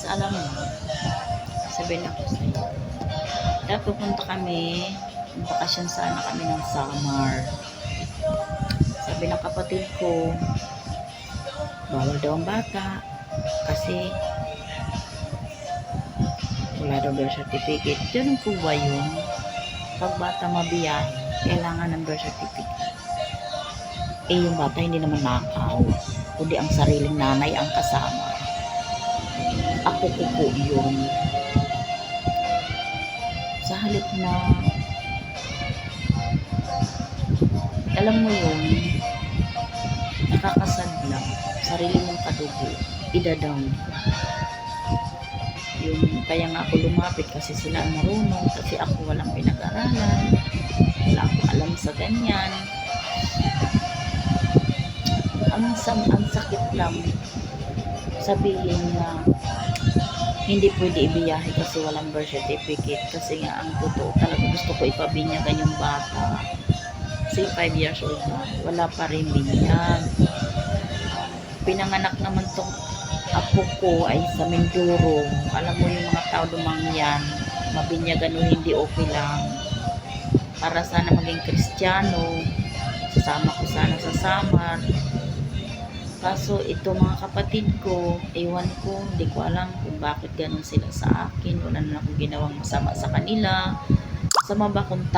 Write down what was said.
Alam mo, sabihin ako sa'yo. Dahil pupunta kami, bakasyon sana kami ng summer. Sabi ng kapatid ko, bawal daw ang bata kasi wala daw birth certificate. Ganun po ba yun? Pag bata mabiyahe, kailangan ng birth certificate. Eh, yung bata hindi naman nakaw, kundi ang sariling nanay ang kasama. Apo ko po yun. Sa halip na, alam mo yun, nakakasad lang, sarili mong kadugo, idadawn ko. Yung, kaya nga ako lumapit kasi sila ang marunong, kasi ako walang pinag-aralan, wala akong alam sa ganyan. Ang sakit lang sabihin na hindi pwede ibiyahe kasi walang birth certificate, kasi nga ang totoo talaga gusto ko ipabinyagan yung bata. Say 5 years old na, wala pa rin binyag. Pinanganak naman tong apo ko ay sa Mindoro. Alam mo yung mga tao dumangyan, mabinyagan o hindi okay lang. Para sana maging Kristiyano, sasama ko sana sa summer. Kaso ito mga kapatid ko, ewan ko, hindi ko alam kung bakit ganun sila sa akin. Wala na akong ginawang masama sa kanila. Masama ba kung